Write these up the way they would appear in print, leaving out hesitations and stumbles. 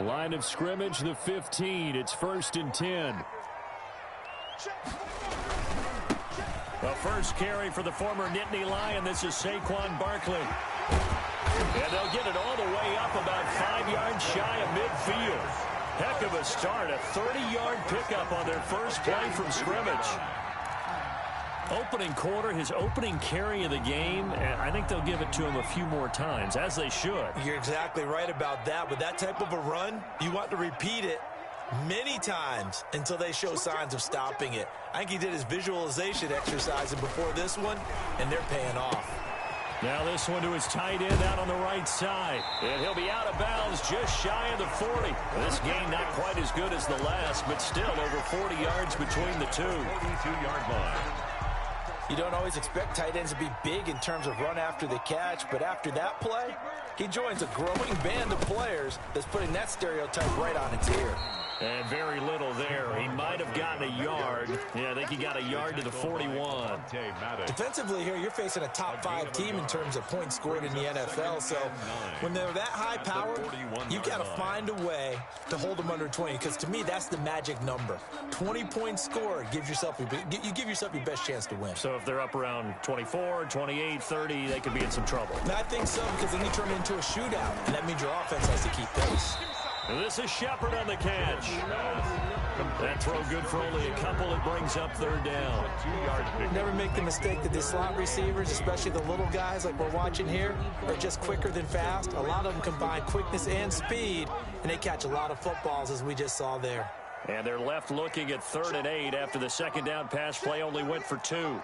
Line of scrimmage, the 15. It's 1st and 10. The first carry for the former Nittany Lion. This is Saquon Barkley. And they'll get it all the way up about 5 yards shy of midfield. Heck of a start. A 30-yard pickup on their first play from scrimmage. Opening quarter, his opening carry of the game, and I think they'll give it to him a few more times, as they should. You're exactly right about that. With that type of a run, you want to repeat it many times until they show signs of stopping it. I think he did his visualization exercise before this one, and they're paying off. Now this one to his tight end out on the right side. And he'll be out of bounds just shy of the 40. This game not quite as good as the last, but still over 40 yards between the two. 42-yard line. You don't always expect tight ends to be big in terms of run after the catch, but after that play, he joins a growing band of players that's putting that stereotype right on its ear. And very little there. He might have gotten a yard. Yeah, I think he got a yard to the 41. Defensively here, you're facing a top 5 team in terms of points scored in the NFL. So when they're that high powered, you got to find a way to hold them under 20. Because to me, that's the magic number. 20 points scored gives yourself you give yourself your best chance to win. So if they're up around 24, 28, 30, they could be in some trouble. And I think so, because then you turn it into a shootout, and that means your offense has to keep pace. This is Shepard on the catch. That throw good for only a couple. It brings up 3rd down. Never make the mistake that the slot receivers, especially the little guys like we're watching here, are just quicker than fast. A lot of them combine quickness and speed, and they catch a lot of footballs, as we just saw there. And they're left looking at 3rd and 8 after the 2nd down pass play only went for 2.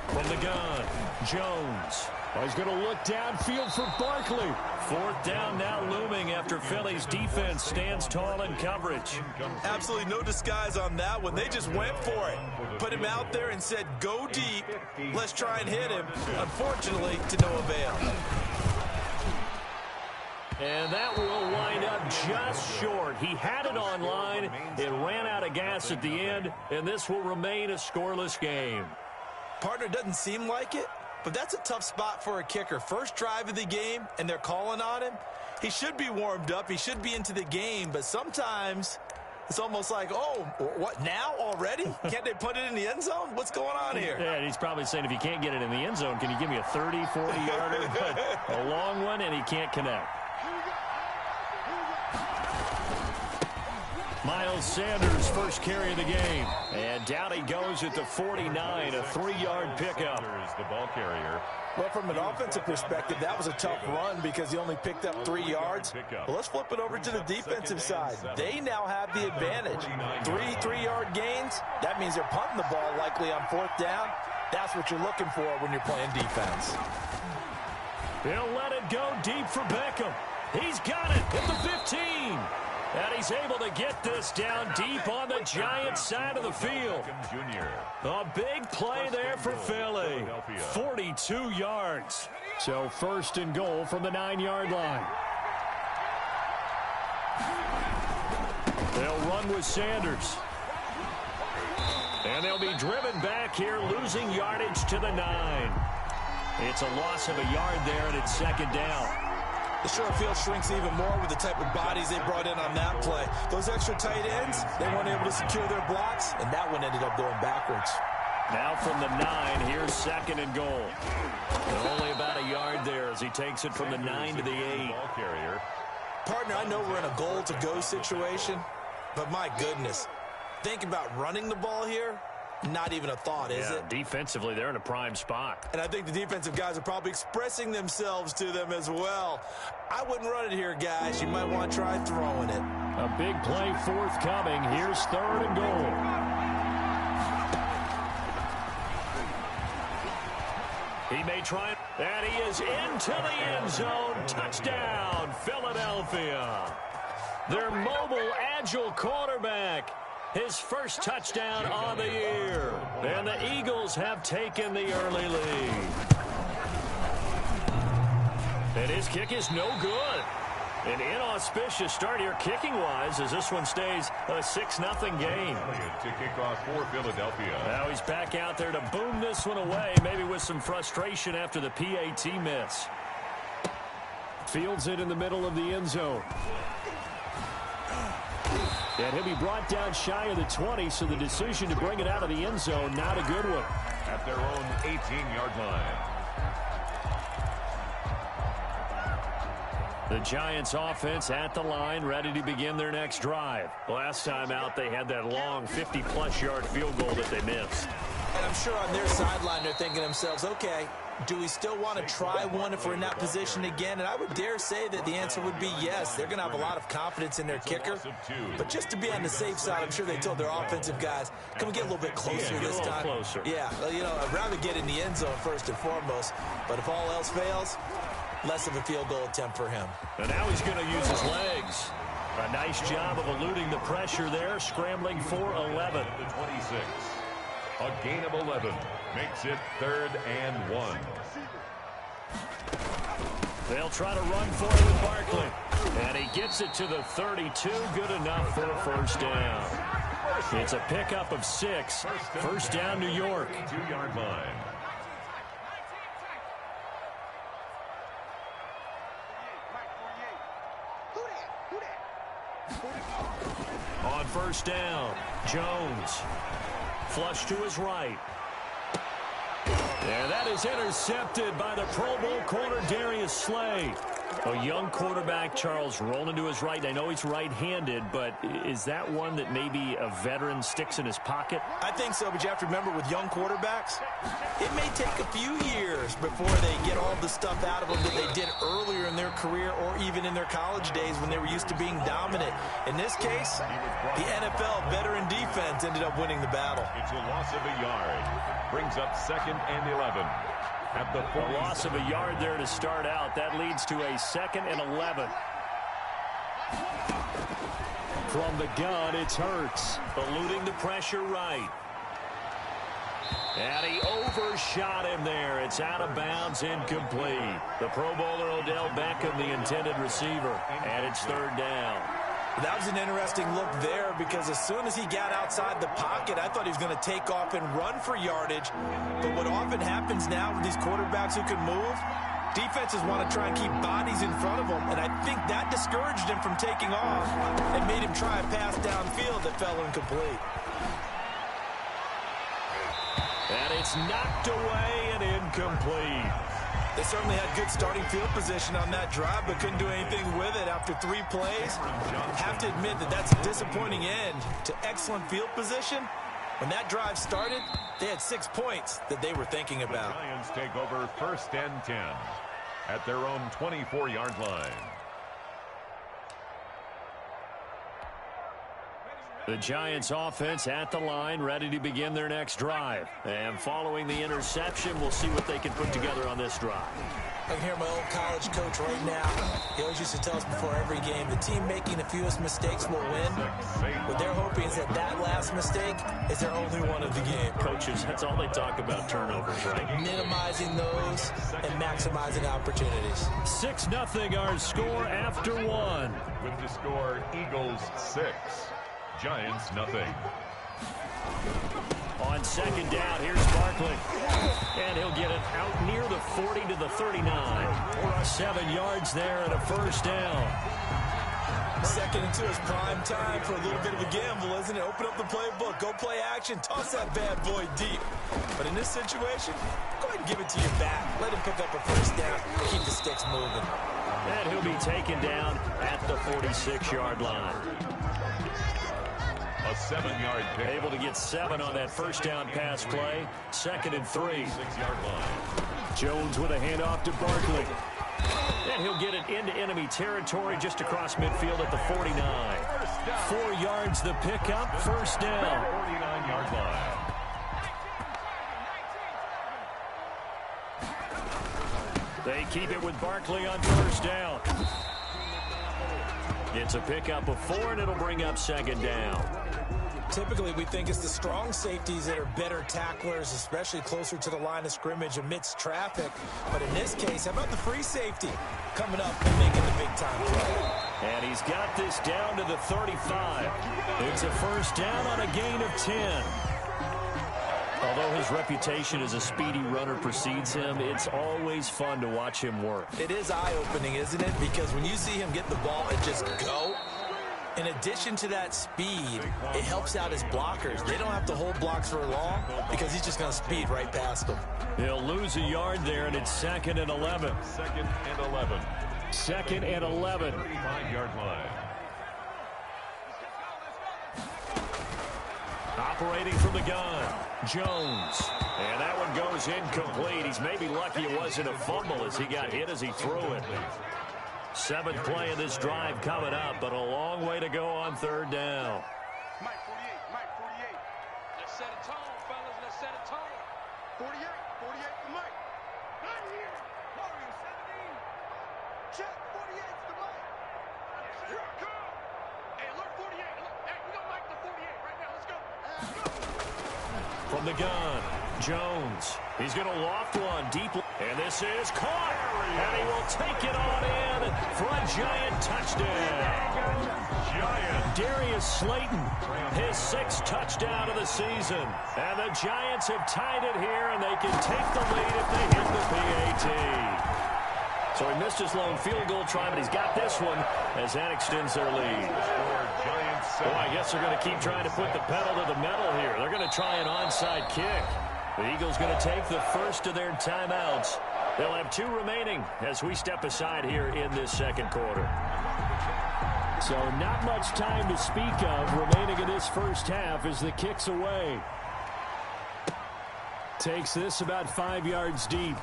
From the gun, Jones. He's going to look downfield for Barkley. 4th down now looming after Philly's defense stands tall in coverage. Absolutely no disguise on that one. They just went for it. Put him out there and said, go deep. Let's try and hit him. Unfortunately, to no avail. And that will wind up just short. He had it on line. It ran out of gas at the end, and this will remain a scoreless game. Partner, doesn't seem like it, but that's a tough spot for a kicker. First drive of the game, and they're calling on him. He should be warmed up. He should be into the game, but sometimes it's almost like, oh, what, now already? Can't they put it in the end zone? What's going on here? Yeah, he's probably saying, if you can't get it in the end zone, can you give me a 30, 40-yarder? But a long one, and he can't connect. Miles Sanders, first carry of the game. And down he goes at the 49, a 3-yard pickup. The ball carrier. Well, from an offensive perspective, that was a tough run because he only picked up 3 yards. Well, let's flip it over to the defensive side. They now have the advantage. 3-3-yard gains. That means they're punting the ball likely on 4th down. That's what you're looking for when you're playing defense. He'll let it go deep for Beckham. He's got it at the 15. And he's able to get this down deep on the Giants side of the field. A big play there for Philly. 42 yards. So 1st and goal from the 9-yard line. They'll run with Sanders. And they'll be driven back here, losing yardage to the 9. It's a loss of a yard there, and it's 2nd down. The short field shrinks even more with the type of bodies they brought in on that play. Those extra tight ends, they weren't able to secure their blocks, and that one ended up going backwards. Now from the 9, here's 2nd and goal. And only about a yard there as he takes it from the 9 to the 8. Partner, I know we're in a goal-to-go situation, but my goodness, think about running the ball here. Not even a thought, is it? Defensively, they're in a prime spot. And I think the defensive guys are probably expressing themselves to them as well. I wouldn't run it here, guys. You might want to try throwing it. A big play forthcoming. Here's 3rd and goal. He may try, and he is into the end zone. Touchdown, Philadelphia. Their mobile, agile quarterback. His first touchdown on the year. And the Eagles have taken the early lead. And his kick is no good. An inauspicious start here kicking-wise as this one stays a 6-0 game. To kick off for Philadelphia. Now he's back out there to boom this one away, maybe with some frustration after the PAT miss. Fields it in the middle of the end zone. And he'll be brought down shy of the 20, so the decision to bring it out of the end zone, not a good one. At their own 18-yard line. The Giants offense at the line, ready to begin their next drive. Last time out, they had that long 50-plus yard field goal that they missed. And I'm sure on their sideline they're thinking to themselves, okay, do we still want to try one if we're in that position again? And I would dare say that the answer would be yes. They're going to have a lot of confidence in their kicker. But just to be on the safe side, I'm sure they told their offensive guys, can we get a little bit closer this time? Closer. Yeah, well, you know, I'd rather get in the end zone first and foremost. But if all else fails, less of a field goal attempt for him. And now he's going to use his legs. A nice job of eluding the pressure there, scrambling for 11. The 26. A gain of 11 makes it 3rd and 1. They'll try to run for it with Barkley. And he gets it to the 32. Good enough for a first down. It's a pickup of 6. First down, New York. 2-yard line. On first down, Jones. Flush to his right. And that is intercepted by the Pro Bowl corner Darius Slay. A young quarterback, Charles, rolling to his right. I know he's right-handed, but is that one that maybe a veteran sticks in his pocket? I think so, but you have to remember with young quarterbacks, it may take a few years before they get all the stuff out of them that they did earlier in their career or even in their college days when they were used to being dominant. In this case, the NFL veteran defense ended up winning the battle. It's a loss of a yard. Brings up 2nd and 11. At the a loss of a yard there to start out. That leads to a 2nd and 11. From the gun, it's Hurts. Eluding the pressure right. And he overshot him there. It's out of bounds, incomplete. The Pro Bowler Odell Beckham, the intended receiver. And it's 3rd down. That was an interesting look there because as soon as he got outside the pocket, I thought he was going to take off and run for yardage. But what often happens now with these quarterbacks who can move, defenses want to try and keep bodies in front of them. And I think that discouraged him from taking off and made him try a pass downfield that fell incomplete. And it's knocked away and incomplete. They certainly had good starting field position on that drive, but couldn't do anything with it after 3 plays. Have to admit that that's a disappointing end to excellent field position. When that drive started, they had 6 points that they were thinking about. The Giants take over 1st and 10 at their own 24-yard line. The Giants offense at the line, ready to begin their next drive. And following the interception, we'll see what they can put together on this drive. I can hear my old college coach right now. He always used to tell us before every game, the team making the fewest mistakes will win. What they're hoping is that that last mistake is their only one of the game. Coaches, that's all they talk about, turnovers, right? Minimizing those and maximizing opportunities. 6-0 our score after 1. With the score, Eagles 6. Giants nothing. On 2nd down, here's Barkley. And he'll get it out near the 40 to the 39. 7 yards there and a first down. 2nd and 2 is prime time for a little bit of a gamble, isn't it? Open up the playbook, go play action, toss that bad boy deep. But in this situation, go ahead and give it to your back. Let him pick up a first down, keep the sticks moving. And he'll be taken down at the 46-yard line. A 7-yard pick. Able to get 7 on that first down pass play. 2nd and 3. 6-yard line. Jones with a handoff to Barkley. And he'll get it into enemy territory just across midfield at the 49. 4 yards the pickup. First down. 49-yard line. They keep it with Barkley on first down. It's a pickup of 4, and it'll bring up 2nd down. Typically, we think it's the strong safeties that are better tacklers, especially closer to the line of scrimmage amidst traffic. But in this case, how about the free safety coming up and making the big-time play? And he's got this down to the 35. It's a first down on a gain of 10. Although his reputation as a speedy runner precedes him, it's always fun to watch him work. It is eye-opening, isn't it? Because when you see him get the ball and just go, in addition to that speed, it helps out his blockers. They don't have to hold blocks for long because he's just going to speed right past them. He'll lose a yard there, and it's 2nd and 11. 2nd and 11. 2nd and 11. 35-yard line. Operating from the gun, Jones. And that one goes incomplete. He's maybe lucky it wasn't a fumble as he got hit as he threw it. 7th play of this drive coming up, but a long way to go on 3rd down. Mike 48. Let's set a tone, fellas. Let's set a tone. 48 for Mike. Right here. Warrior 17. Check 48 to Mike. Here I come. Hey, alert 48. Hey, we got Mike the 48 right now. Let's go. From the gun, Jones. He's going to loft one deep. And this is caught. And he will take it on in for a giant touchdown. Darius Slayton, his 6th touchdown of the season. And the Giants have tied it here, and they can take the lead if they hit the PAT. So he missed his lone field goal try, but he's got this one as that extends their lead. Boy, I guess they're going to keep trying to put the pedal to the metal here. They're going to try an onside kick. The Eagles going to take the first of their timeouts. They'll have 2 remaining as we step aside here in this 2nd quarter. So not much time to speak of remaining in this first half as the kick's away. Takes this about 5 yards deep.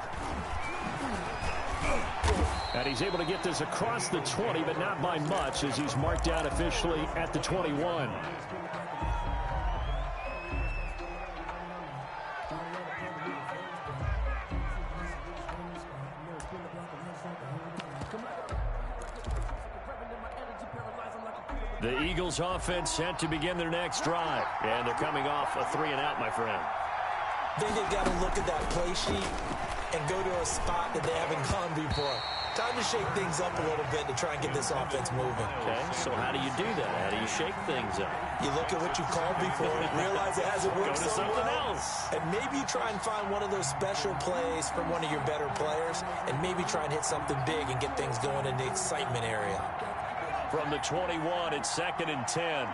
And he's able to get this across the 20, but not by much as he's marked out officially at the 21. The Eagles offense set to begin their next drive. And they're coming off a 3-and-out, my friend. I think they've got to look at that play sheet and go to a spot that they haven't gone before. Time to shake things up a little bit to try and get this offense moving. Okay, so how do you do that? How do you shake things up? You look at what you called before, realize it hasn't worked Go to so something well, else. and maybe you try and find one of those special plays from one of your better players, and maybe try and hit something big and get things going in the excitement area. From the 21, it's 2nd and 10.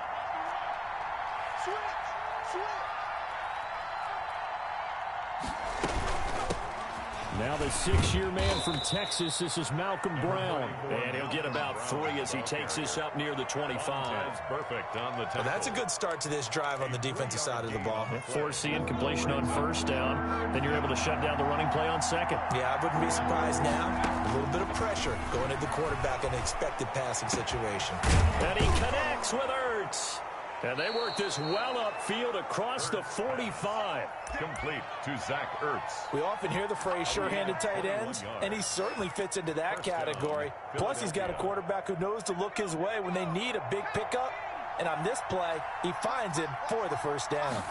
Now the 6-year man from Texas, this is Malcolm Brown. And he'll get about 3 as he takes this up near the 25. That's perfect on the tackle. Well, that's a good start to this drive on the defensive side of the ball. Forcing completion on 1st down. Then you're able to shut down the running play on 2nd. Yeah, I wouldn't be surprised now. A little bit of pressure going at the quarterback in an expected passing situation. And he connects with Ertz. And they work this well upfield across the 45. Complete to Zach Ertz. We often hear the phrase sure-handed tight ends, and he certainly fits into that category. Plus, he's got a quarterback who knows to look his way when they need a big pickup. And on this play, he finds him for the first down.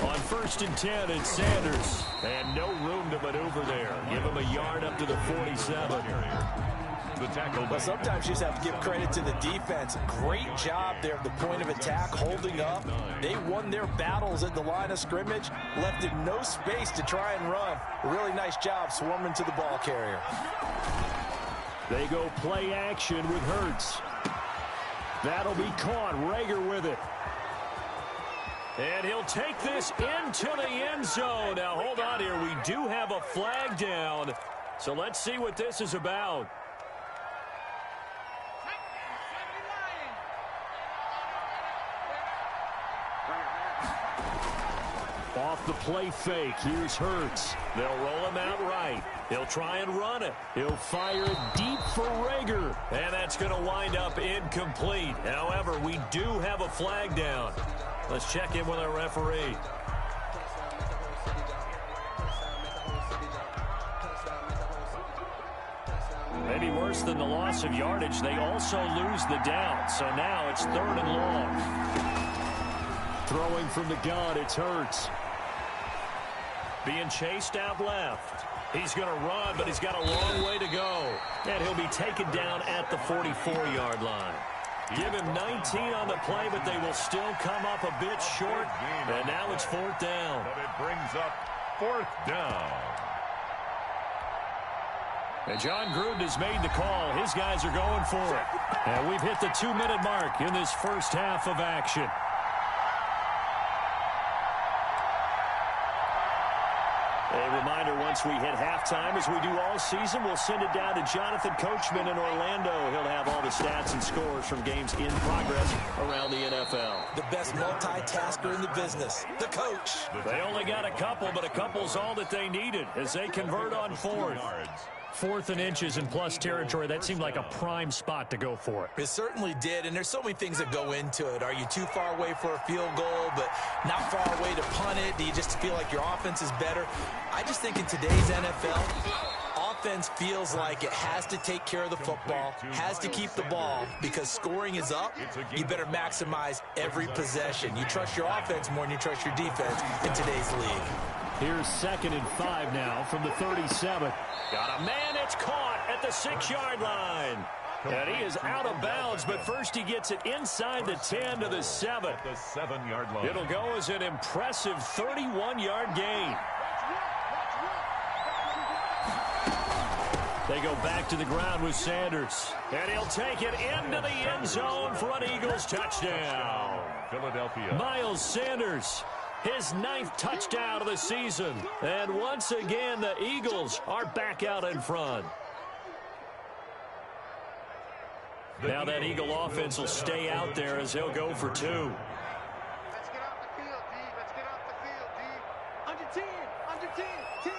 On 1st and 10, it's Sanders. And no room to maneuver there. Give him a yard up to the 47. The tackle. But sometimes you just have to give credit to the defense. Great job there at the point of attack, holding up. They won their battles at the line of scrimmage, left him no space to try and run. A really nice job swarming to the ball carrier. They go play action with Hurts. That'll be caught. Rager with it. And he'll take this into the end zone. Now, hold on here. We do have a flag down. So let's see what this is about. Off the play fake, here's Hurts. They'll roll him out right. He'll try and run it. He'll fire it deep for Rager. And that's going to wind up incomplete. However, we do have a flag down. Let's check in with our referee. Maybe worse than the loss of yardage, they also lose the down. So now it's 3rd and long. Throwing from the gun, it's Hurts. Being chased out left. He's going to run, but he's got a long way to go. And he'll be taken down at the 44-yard line. Give him 19 on the play, but they will still come up a bit short. And now it's 4th down. But it brings up 4th down. And John Gruden has made the call. His guys are going for it. And we've hit the 2-minute mark in this first half of action. A reminder, once we hit halftime, as we do all season, we'll send it down to Jonathan Coachman in Orlando. He'll have all the stats and scores from games in progress around the NFL. The best multitasker in the business, the coach. They only got a couple, but a couple's all that they needed as they convert on 4th. 4th and inches in plus territory. That seemed like a prime spot to go for it. It certainly did, and there's so many things that go into it. Are you too far away for a field goal, but not far away to punt it? Do you just feel like your offense is better? I just think in today's NFL, offense feels like it has to take care of the football, has to keep the ball, because scoring is up. You better maximize every possession. You trust your offense more than you trust your defense in today's league. Here's 2nd and 5 now from the 37. Got a man, it's caught at the 6-yard line. And he is out of bounds, but first he gets it inside the 10 to the 7. At the 7-yard line. It'll go as an impressive 31-yard gain. They go back to the ground with Sanders. And he'll take it into the end zone for an Eagles touchdown. Philadelphia. Miles Sanders, his 9th touchdown of the season. And once again, the Eagles are back out in front. Now that Eagle offense will stay out there as he'll go for 2. Let's get off the field, D. Let's get off the field, D. Under 10, under 10, 10.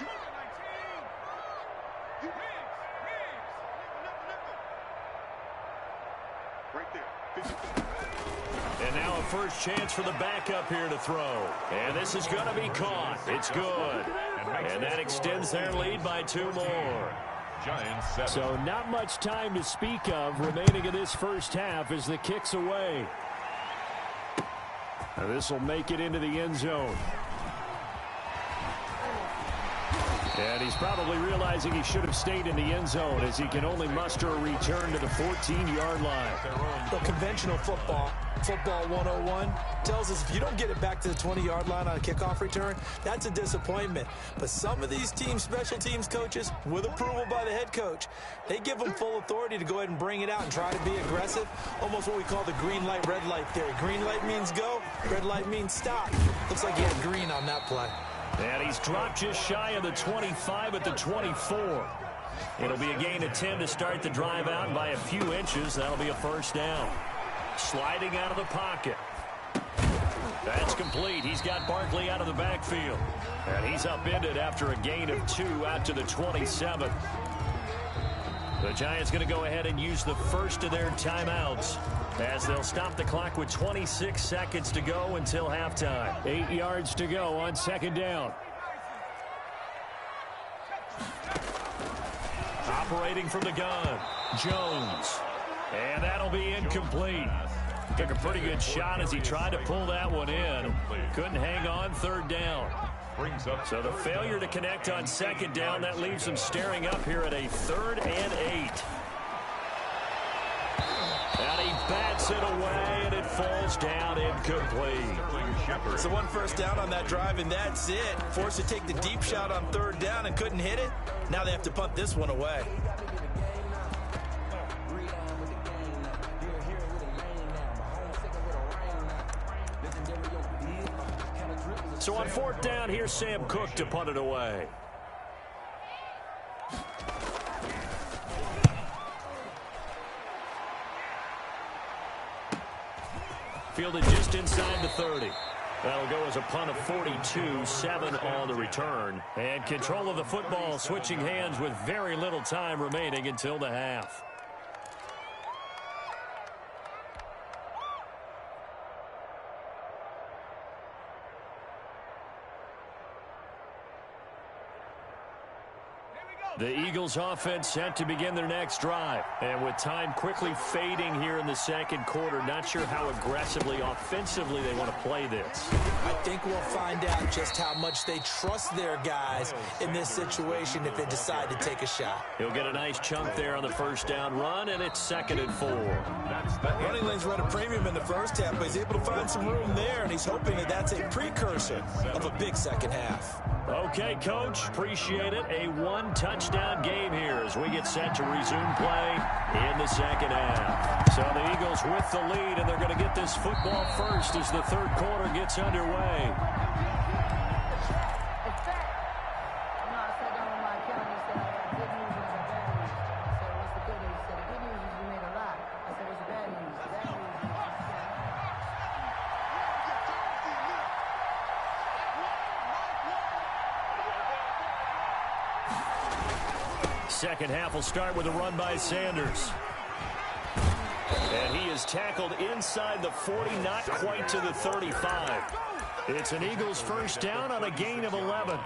You under 19. You Higgs. Right there. And now a first chance for the backup here to throw. And this is going to be caught. It's good. And that extends their lead by 2 more. Giants 7. So not much time to speak of remaining in this first half as the kick's away. Now this will make it into the end zone. And he's probably realizing he should have stayed in the end zone as he can only muster a return to the 14-yard line. Well, conventional football 101, tells us if you don't get it back to the 20-yard line on a kickoff return, that's a disappointment. But some of these teams, special teams coaches, with approval by the head coach, they give them full authority to go ahead and bring it out and try to be aggressive. Almost what we call the green light, red light theory. Green light means go, red light means stop. Looks like he had green on that play. And he's dropped just shy of the 25 at the 24. It'll be a gain of 10 to start the drive out by a few inches. That'll be a first down. Sliding out of the pocket. That's complete. He's got Barkley out of the backfield. And he's upended after a gain of 2 out to the 27. The Giants going to go ahead and use the first of their timeouts as they'll stop the clock with 26 seconds to go until halftime. 8 yards to go on 2nd down. Operating from the gun, Jones. And that'll be incomplete. Took a pretty good shot as he tried to pull that one in. Couldn't hang on 3rd down. So the failure to connect on 2nd down, that leaves him staring up here at a 3rd and 8. And he bats it away, and it falls down incomplete. So 1 first down on that drive, and that's it. Forced to take the deep shot on 3rd down and couldn't hit it. Now they have to punt this one away. So on 4th down, here's Sam Cook to punt it away. Fielded just inside the 30. That'll go as a punt of 42, 7 on the return. And control of the football switching hands with very little time remaining until the half. The Eagles offense set to begin their next drive. And with time quickly fading here in the second quarter, not sure how aggressively, offensively they want to play this. I think we'll find out just how much they trust their guys in this situation if they decide to take a shot. He'll get a nice chunk there on the first down run, and it's 2nd and 4. Running lanes run a premium in the first half, but he's able to find some room there, and he's hoping that that's a precursor of a big second half. Okay, Coach, appreciate it. A one-touchdown game here as we get set to resume play in the second half. So the Eagles with the lead, and they're going to get this football first as the third quarter gets underway. Second half will start with a run by Sanders. And he is tackled inside the 40, not quite to the 35. It's an Eagles first down on a gain of 11.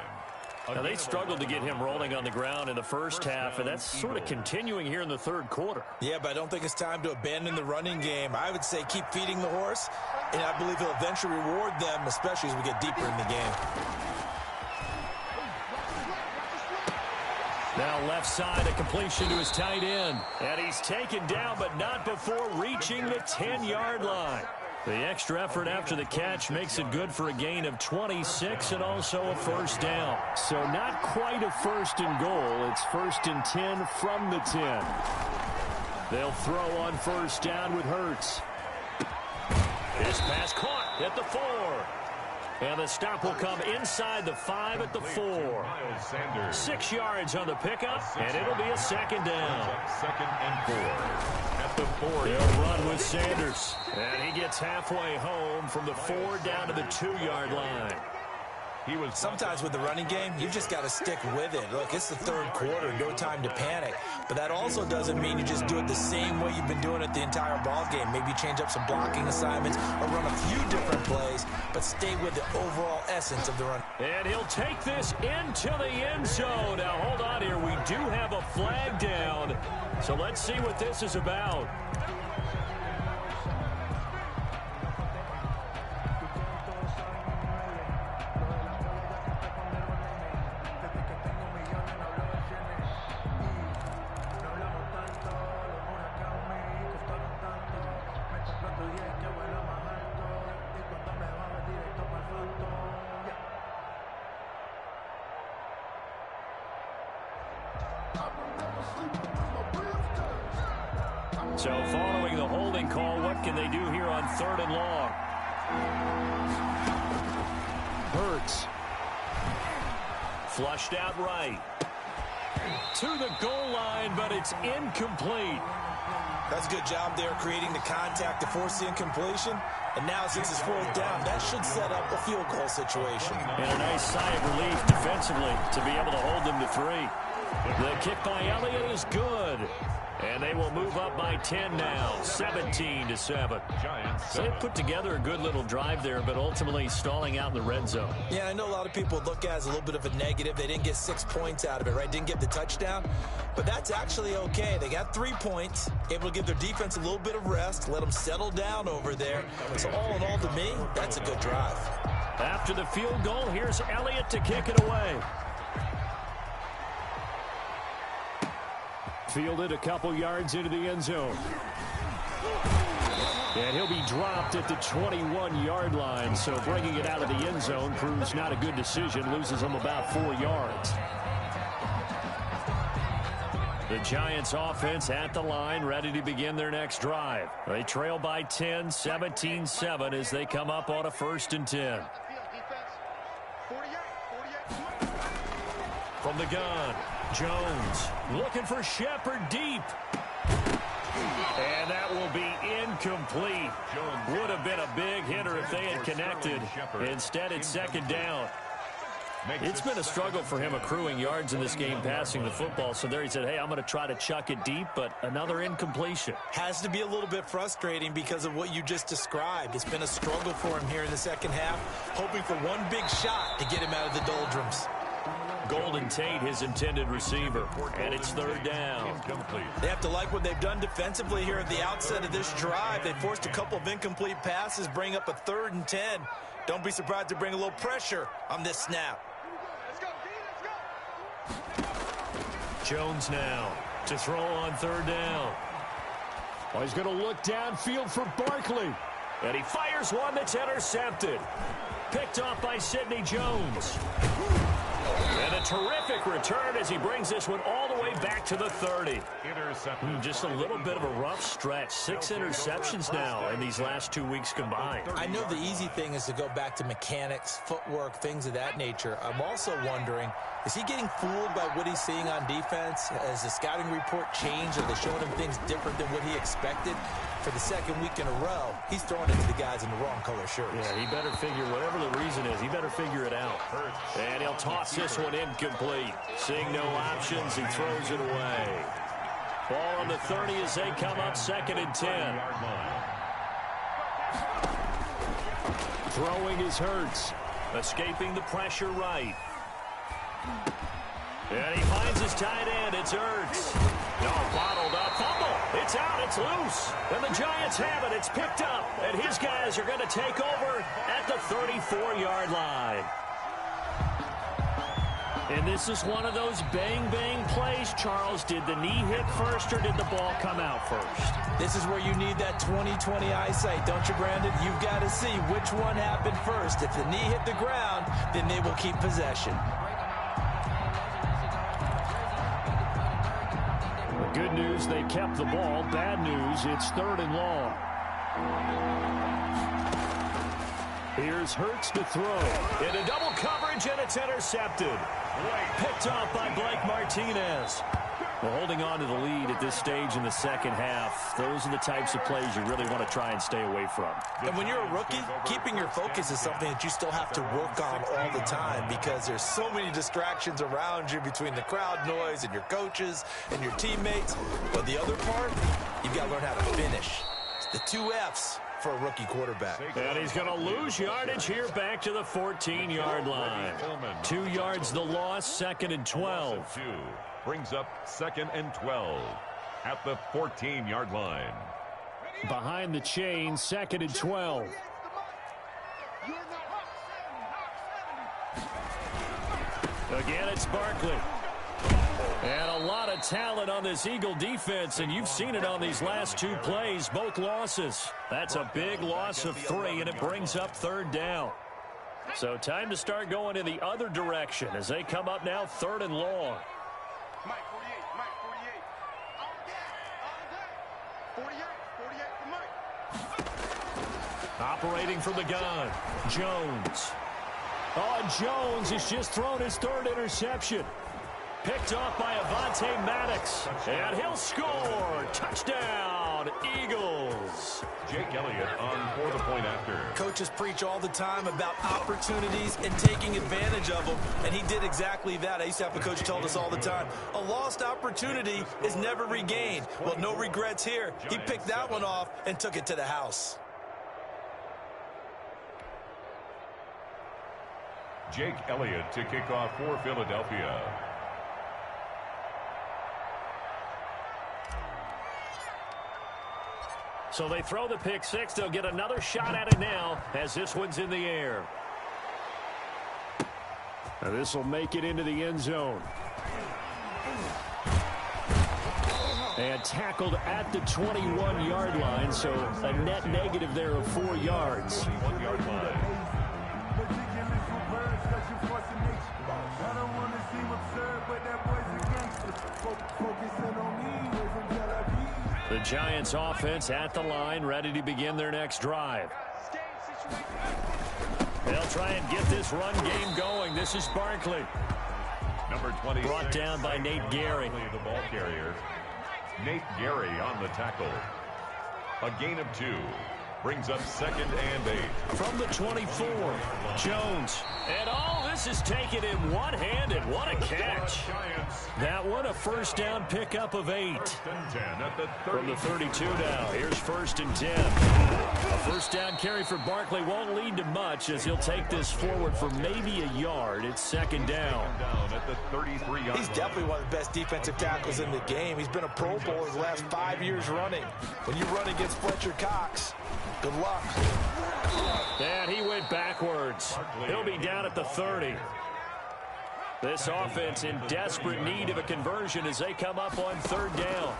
Now, they struggled to get him rolling on the ground in the first half, and that's sort of continuing here in the third quarter. Yeah, but I don't think it's time to abandon the running game. I would say keep feeding the horse, and I believe he'll eventually reward them, especially as we get deeper in the game. Now left side, a completion to his tight end. And he's taken down, but not before reaching the 10-yard line. The extra effort after the catch makes it good for a gain of 26 and also a first down. So not quite a first and goal. It's 1st and 10 from the 10. They'll throw on first down with Hurts. This pass caught at the 4. And the stop will come inside the 5 at the 4. 6 yards on the pickup, and it'll be a second down. 2nd and 4. At the 4. They'll run with Sanders. And he gets halfway home from the 4 down to the 2-yard line. Sometimes with the running game, you've just got to stick with it. Look, it's the third quarter, no time to panic. But that also doesn't mean you just do it the same way you've been doing it the entire ball game. Maybe change up some blocking assignments or run a few different plays, but stay with the overall essence of the run. And he'll take this into the end zone. Now, hold on here. We do have a flag down. So let's see what this is about. So following the holding call, what can they do here on 3rd and long? Hurts. Flushed out right. To the goal line, but it's incomplete. That's a good job there creating the contact to force the incompletion. And now since it's 4th down, that should set up a field goal situation. And a nice sigh of relief defensively to be able to hold them to 3. The kick by Elliott is good. And they will move up by 10 now, 17-7. So they put together a good little drive there, but ultimately stalling out in the red zone. Yeah, I know a lot of people look at it as a little bit of a negative. They didn't get 6 points out of it, right? Didn't get the touchdown. But that's actually okay. They got 3 points, able to give their defense a little bit of rest, let them settle down over there. So all in all, to me, that's a good drive. After the field goal, here's Elliott to kick it away. Fielded a couple yards into the end zone. And he'll be dropped at the 21-yard line, so bringing it out of the end zone proves not a good decision, loses him about 4 yards. The Giants offense at the line, ready to begin their next drive. They trail by 10, 17-7 as they come up on a 1st and 10. From the gun, Jones looking for Shepard deep. And that will be incomplete. Would have been a big hitter if they had connected. Instead, it's 2nd down. It's been a struggle for him accruing yards in this game passing the football. So there he said, hey, I'm going to try to chuck it deep, but another incompletion. Has to be a little bit frustrating because of what you just described. It's been a struggle for him here in the second half, hoping for one big shot to get him out of the doldrums. Golden Tate, his intended receiver. And it's third down. They have to like what they've done defensively here at the outset of this drive. They forced a couple of incomplete passes, bring up a 3rd and 10. Don't be surprised to bring a little pressure on this snap. Jones now to throw on third down. Oh, he's going to look downfield for Barkley. And he fires one that's intercepted. Picked off by Sidney Jones. And a terrific return as he brings this one all the way back to the 30. Just a little bit of a rough stretch. 6 interceptions now in these last 2 weeks combined. I know the easy thing is to go back to mechanics, footwork, things of that nature. I'm also wondering, is he getting fooled by what he's seeing on defense? Has the scouting report changed? Are they showing him things different than what he expected? For the second week in a row, he's throwing it to the guys in the wrong color shirts. Yeah, he better figure, whatever the reason is, he better figure it out. And he'll toss this one incomplete. Seeing no options, he throws it away. Ball on the 30 as they come up 2nd and 10. Throwing is Hurts. Escaping the pressure right. And he finds his tight end. It's Hurts. No, bottled up. Fumble. It's out. It's loose. And the Giants have it. It's picked up. And his guys are going to take over at the 34-yard line. And this is one of those bang-bang plays, Charles. Did the knee hit first or did the ball come out first? This is where you need that 20/20 eyesight, don't you, Brandon? You've got to see which one happened first. If the knee hit the ground, then they will keep possession. Good news, they kept the ball. Bad news, it's 3rd and long. Here's Hurts to throw. Into double coverage, and it's intercepted. Picked off by Blake Martinez. Well, holding on to the lead at this stage in the second half, those are the types of plays you really want to try and stay away from. And when you're a rookie, keeping your focus is something that you still have to work on all the time because there's so many distractions around you between the crowd noise and your coaches and your teammates. But the other part, you've got to learn how to finish. It's the 2 F's for a rookie quarterback. And he's going to lose yardage here back to the 14-yard line. 2 yards the loss, 2nd and 12. Brings up 2nd and 12 at the 14-yard line. Behind the chain, 2nd and 12. Again, it's Barkley. And a lot of talent on this Eagle defense, and you've seen it on these last 2 plays, both losses. That's a big loss of 3, and it brings up 3rd down. So time to start going in the other direction as they come up now 3rd and long. Mike 48, Mike 48. 48 for Mike. Operating from the gun, Jones. Oh, Jones has just thrown his 3rd interception. Picked off by Avonte Maddox. And he'll score. Touchdown, Eagles. Jake Elliott on for the point after. Coaches preach all the time about opportunities and taking advantage of them, and he did exactly that. I used to have a coach who told us all the time, a lost opportunity is never regained. Well, no regrets here. He picked that one off and took it to the house. Jake Elliott to kick off for Philadelphia. So they throw the pick 6. They'll get another shot at it now as this one's in the air. Now this will make it into the end zone. And tackled at the 21-yard line, so a net negative there of 4 yards. 21-yard line. The Giants offense at the line, ready to begin their next drive. They'll try and get this run game going. This is Barkley. Number 20. Brought down by Nate Gary. The ball carrier. Nate Gary on the tackle. A gain of 2. Brings up 2nd and 8. From the 24, Jones. And all this is taken in one-handed. What a catch. That one a first down pickup of 8. From the 32 now. Here's 1st and 10. A first down carry for Barkley won't lead to much as he'll take this forward for maybe a yard. It's 2nd down. He's definitely one of the best defensive tackles in the game. He's been a Pro Bowler the last 5 years running. When you run against Fletcher Cox, good luck. And he went backwards. He'll be down at the 30. This offense in desperate need of a conversion as they come up on 3rd down.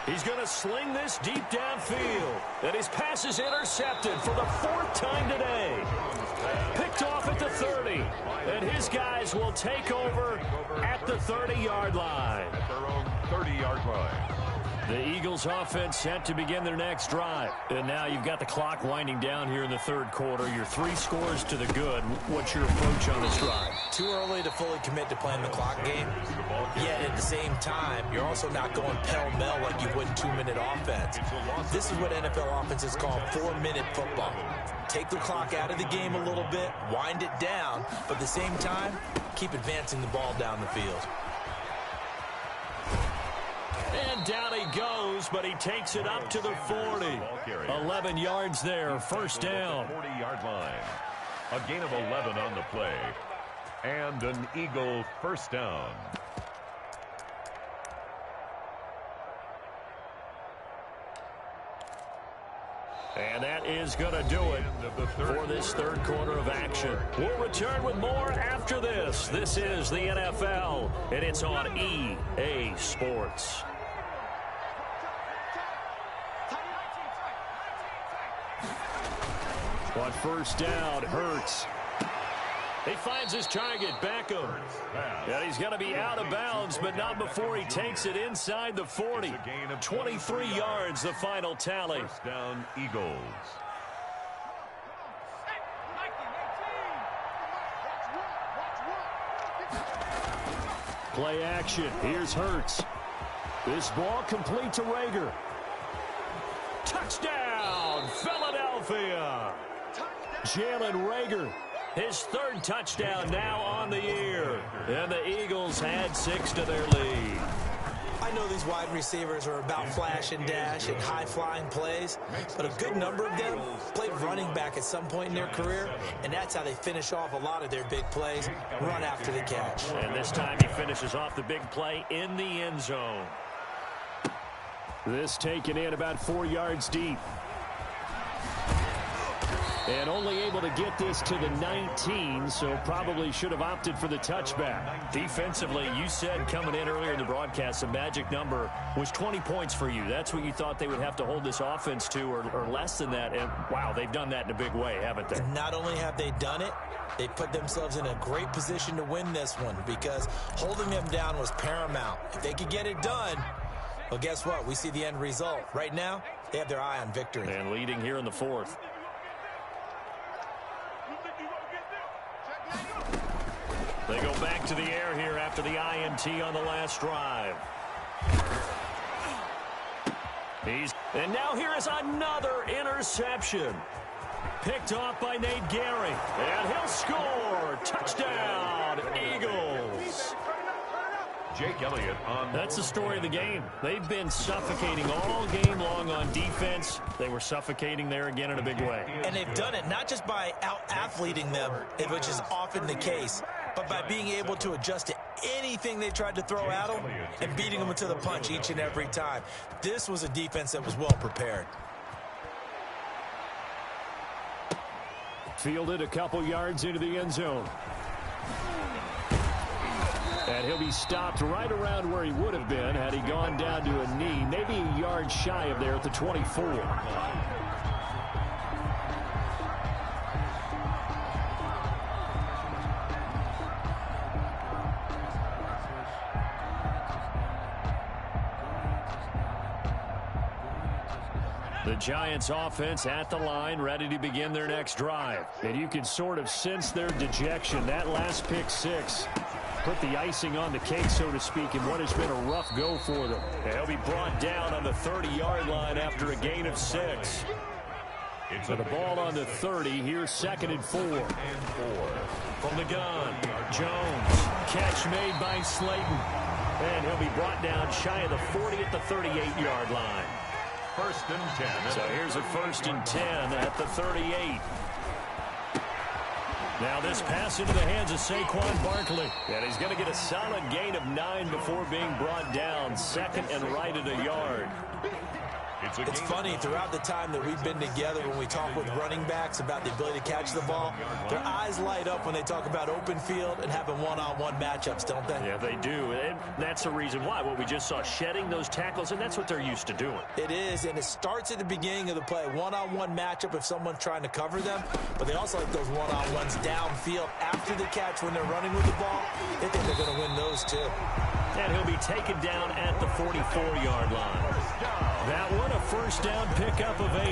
He's going to sling this deep downfield. And his pass is intercepted for the 4th time today. Picked off at the 30. And his guys will take over at the 30-yard line. At their own 30-yard line. The Eagles offense set to begin their next drive. And now you've got the clock winding down here in the 3rd quarter. Your 3 scores to the good. What's your approach on this drive? Too early to fully commit to playing the clock game. Yet at the same time, you're also not going pell-mell like you would in 2-minute offense. This is what NFL offenses call 4-minute football. Take the clock out of the game a little bit, wind it down, but at the same time, keep advancing the ball down the field. And down he goes, but he takes it up to the 40. 11 yards there, 1st down. 40-yard line. A gain of 11 on the play. And an Eagle 1st down. And that is going to do it for this 3rd quarter of action. We'll return with more after this. This is the NFL, and it's on EA Sports. On 1st down, Hurts. He finds his target, Beckham. And he's going to be out of bounds, but not before he takes it inside the 40. 23 yards, the final tally. 1st down, Eagles. Play action. Here's Hurts. This ball complete to Rager. Touchdown, Philadelphia. Jalen Rager, his 3rd touchdown now on the year. And the Eagles had 6 to their lead. I know these wide receivers are about flash and dash and high-flying plays, but a good number of them played running back at some point in their career, and that's how they finish off a lot of their big plays, run after the catch. And this time he finishes off the big play in the end zone. This taken in about 4 yards deep. And only able to get this to the 19, so probably should have opted for the touchback. Defensively, you said coming in earlier in the broadcast, the magic number was 20 points for you. That's what you thought they would have to hold this offense to, or less than that. And, wow, they've done that in a big way, haven't they? Not only have they done it, they put themselves in a great position to win this one because holding them down was paramount. If they could get it done, well, guess what? We see the end result. Right now, they have their eye on victory. And leading here in the 4th. They go back to the air here after the INT on the last drive. And now here is another interception. Picked off by Nate Gary. And he'll score. Touchdown, Eagles. Jake Elliott on. That's the story of the game. They've been suffocating all game long on defense. They were suffocating there again in a big way. And they've done it not just by out-athleting them, which is often the case, but by being able to adjust to anything they tried to throw at them and beating them to the punch each and every time. This was a defense that was well prepared. Fielded a couple yards into the end zone. And he'll be stopped right around where he would have been had he gone down to a knee, maybe a yard shy of there at the 24. The Giants offense at the line, ready to begin their next drive. And you can sort of sense their dejection. That last pick six put the icing on the cake, so to speak, in what has been a rough go for them. They'll be brought down on the 30-yard line after a gain of 6. So the ball on the 30, here's 2nd and 4. From the gun, Jones catch made by Slayton. And he'll be brought down shy of the 40 at the 38-yard line. 1st and 10. So here's a 1st and 10 at the 38. Now this pass into the hands of Saquon Barkley. And he's going to get a solid gain of 9 before being brought down. 2nd and right at a yard. It's funny, throughout the time that we've been together, when we talk with running backs about the ability to catch the ball, their eyes light up when they talk about open field and having one-on-one matchups, don't they? Yeah, they do. And that's the reason why. What we just saw, shedding those tackles, and that's what they're used to doing. It is, and it starts at the beginning of the play. One-on-one matchup if someone's trying to cover them, but they also like those one-on-ones downfield after the catch when they're running with the ball. They think they're going to win those, too. And he'll be taken down at the 44-yard line. That one, a 1st down pickup of 8.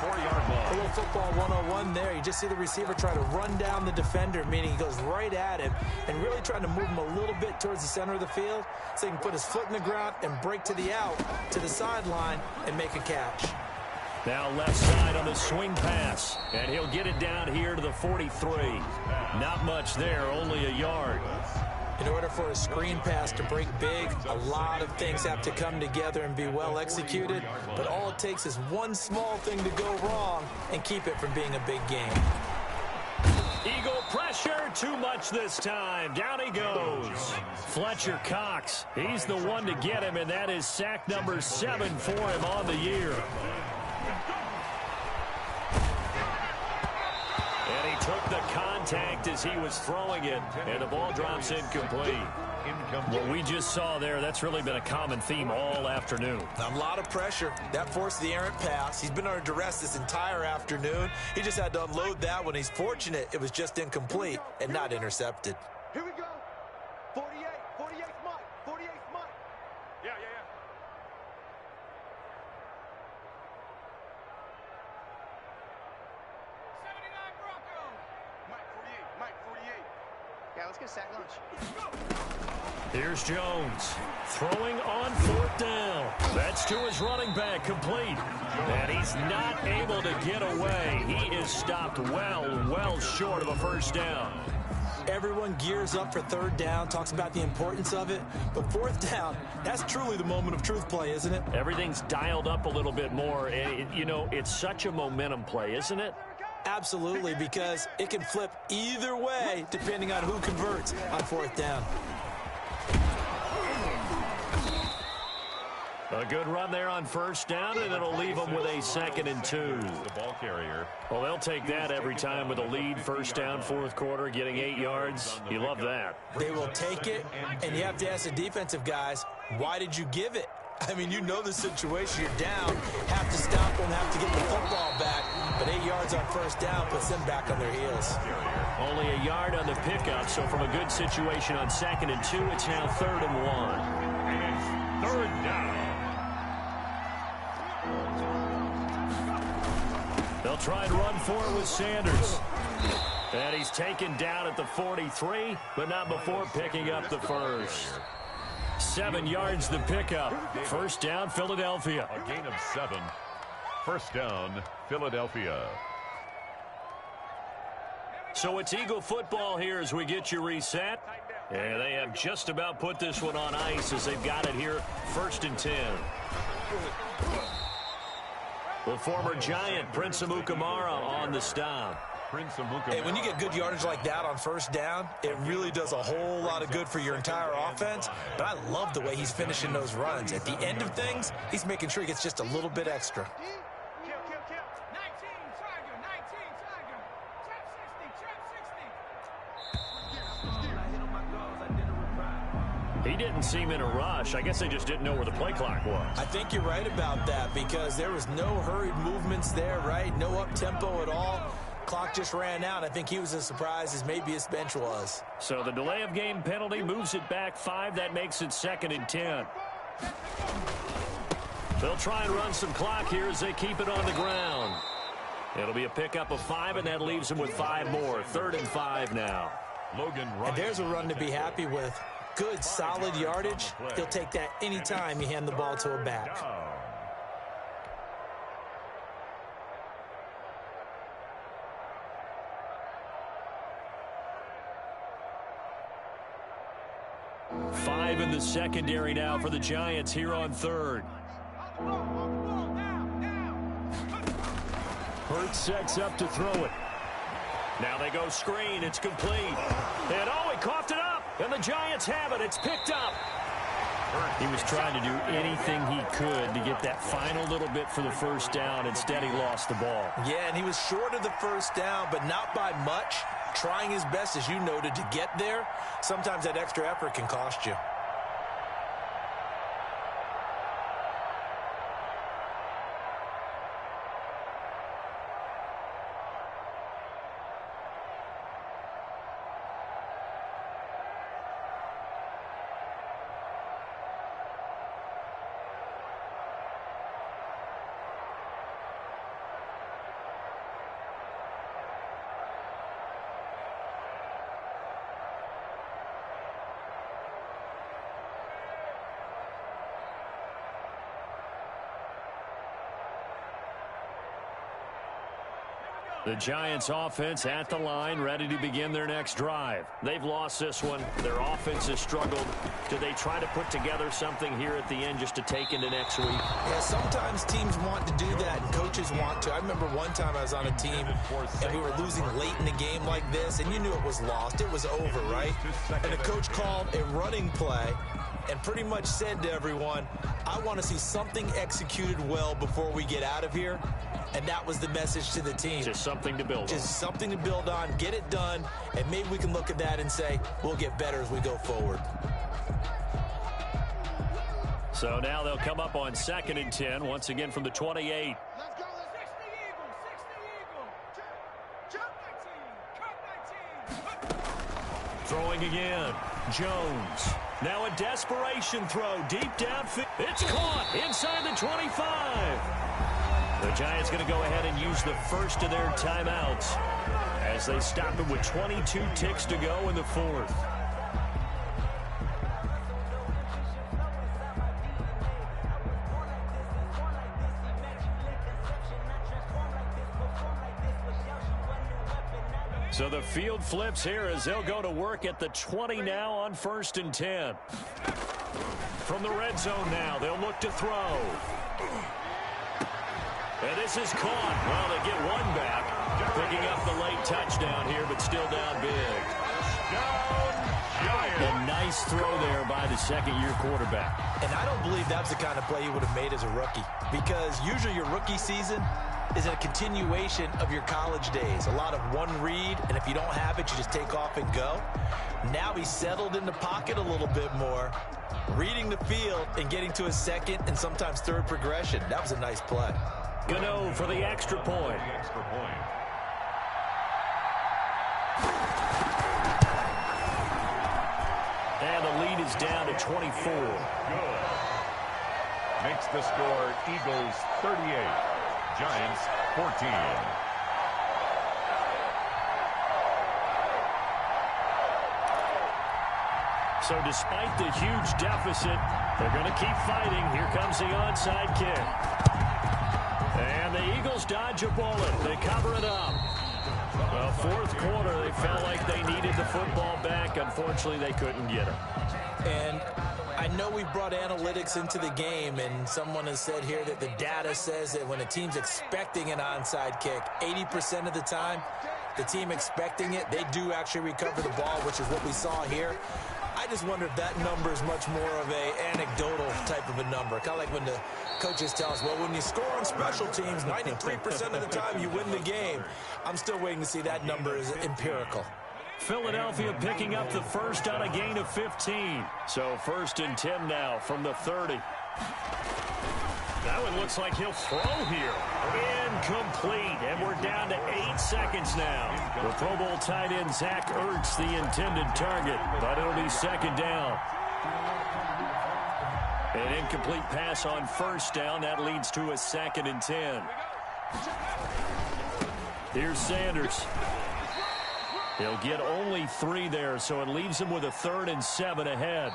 44-yard ball. A little football 101 there. You just see the receiver try to run down the defender, meaning he goes right at him and really trying to move him a little bit towards the center of the field so he can put his foot in the ground and break to the out, to the sideline, and make a catch. Now left side on the swing pass, and he'll get it down here to the 43. Not much there, only a yard. In order for a screen pass to break big, a lot of things have to come together and be well executed, but all it takes is one small thing to go wrong and keep it from being a big game. Eagle pressure, too much this time. Down he goes. Fletcher Cox, he's the one to get him, and that is sack number 7 for him on the year. Took the contact as he was throwing it, and the ball drops incomplete. What we just saw there, that's really been a common theme all afternoon. A lot of pressure. That forced the errant pass. He's been under duress this entire afternoon. He just had to unload that one. He's fortunate it was just incomplete and not intercepted. Here we go. 48. 48 Mike. 48 Mike. Yeah. 79 Bronco. Mike 48. Yeah, let's get a sack lunch. Here's Jones throwing on 4th down. That's to his running back, complete. And he's not able to get away. He is stopped well short of a 1st down. Everyone gears up for 3rd down, talks about the importance of it. But 4th down, that's truly the moment of truth play, isn't it? Everything's dialed up a little bit more. And, it's such a momentum play, isn't it? Absolutely, because it can flip either way depending on who converts on 4th down. A good run there on 1st down, and it'll leave them with a 2nd and 2. The ball carrier. Well, they'll take that every time with a lead. 1st down, 4th quarter, getting 8 yards. You love that. They will take it, and you have to ask the defensive guys, why did you give it? I mean, you know the situation. You're down, have to stop them, have to get the football back. But 8 yards on 1st down puts them back on their heels. Only a yard on the pickup, so from a good situation on 2nd and 2, it's now 3rd and 1. And 3rd down. They'll try and run for it with Sanders. And he's taken down at the 43, but not before picking up the 1st. 7 yards the pickup. 1st down, Philadelphia. A gain of 7. 1st down, Philadelphia. So it's Eagle football here as we get you reset. And they have just about put this one on ice as they've got it here, 1st and 10. The former Giant, Prince Amukamara, on the stop. Hey, when you get good yardage like that on 1st down, it really does a whole lot of good for your entire offense. But I love the way he's finishing those runs. At the end of things, he's making sure he gets just a little bit extra. Kill. 19 Tiger. 19 Tiger. Trap 60. He didn't seem in a rush. I guess they just didn't know where the play clock was. I think you're right about that because there was no hurried movements there, right? No up-tempo at all. Clock just ran out. I think he was as surprised as maybe his bench was. So the delay of game penalty moves it back 5. That makes it 2nd and 10. They'll try and run some clock here as they keep it on the ground. It'll be a pickup of 5, and that leaves them with 5 more. 3rd and 5 now. Logan Ryan. And there's a run to be happy with. Good, solid yardage. He'll take that anytime you hand the ball to a back. 5 in the secondary now for the Giants here on third. Hurts sets up to throw it. Now they go screen. It's complete. And oh, he coughed it up. And the Giants have it. It's picked up. He was trying to do anything he could to get that final little bit for the first down. Instead, he lost the ball. Yeah, and he was short of the first down, but not by much. Trying his best, as you noted, to get there. Sometimes that extra effort can cost you. The Giants offense at the line, ready to begin their next drive. They've lost this one. Their offense has struggled. Do they try to put together something here at the end just to take into next week? Yeah, sometimes teams want to do that and coaches want to. I remember one time I was on a team and we were losing late in the game like this, and you knew it was lost. It was over, right? And the coach called a running play and pretty much said to everyone, I want to see something executed well before we get out of here. And that was the message to the team. Just something to build on. Just something to build on, get it done, and maybe we can look at that and say, we'll get better as we go forward. So now they'll come up on 2nd and 10, once again from the 28. Let's go. 60 Eagles. 60 Eagles. Cut 19. Throwing again. Jones. Now a desperation throw deep downfield. It's caught inside the 25. The Giants going to go ahead and use the first of their timeouts as they stop it with 22 ticks to go in the fourth. So the field flips here as they'll go to work at the 20 now on 1st and 10. From the red zone now, they'll look to throw. And this is caught. Well, they get one back. Picking up the late touchdown here, but still down big. A nice throw there by the second-year quarterback. And I don't believe that's the kind of play he would have made as a rookie. Because usually your rookie season is a continuation of your college days. A lot of one read, and if you don't have it, you just take off and go. Now he's settled in the pocket a little bit more, reading the field and getting to his second and sometimes third progression. That was a nice play. Gano for the extra point. And the lead is down to 24. Good. Makes the score Eagles 38, Giants 14. So despite the huge deficit, they're going to keep fighting. Here comes the onside kick. And the Eagles dodge a bullet. They cover it up. Well, fourth quarter, they felt like they needed the football back. Unfortunately, they couldn't get it. And I know we've brought analytics into the game, and someone has said here that the data says that when a team's expecting an onside kick, 80% of the time, the team expecting it, they do actually recover the ball, which is what we saw here. I just wonder if that number is much more of a anecdotal type of a number. Kind of like when the coaches tell us, well, when you score on special teams, 93% of the time you win the game. I'm still waiting to see that number is empirical. Philadelphia picking up the first on a gain of 15. So 1st and 10 now from the 30. That one looks like he'll throw here. Incomplete. And we're down to 8 seconds now. The Pro Bowl tight end Zach Ertz, the intended target, but it'll be 2nd down. An incomplete pass on 1st down. That leads to a 2nd and 10. Here's Sanders. He'll get only 3 there, so it leaves him with a 3rd and 7 ahead.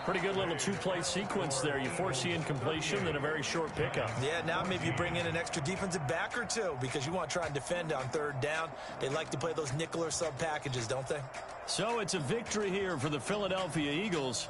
Pretty good little two-play sequence there. You force the incompletion, then a very short pickup. Yeah, now maybe you bring in an extra defensive back or two because you want to try and defend on 3rd down. They like to play those nickel or sub packages, don't they? So it's a victory here for the Philadelphia Eagles.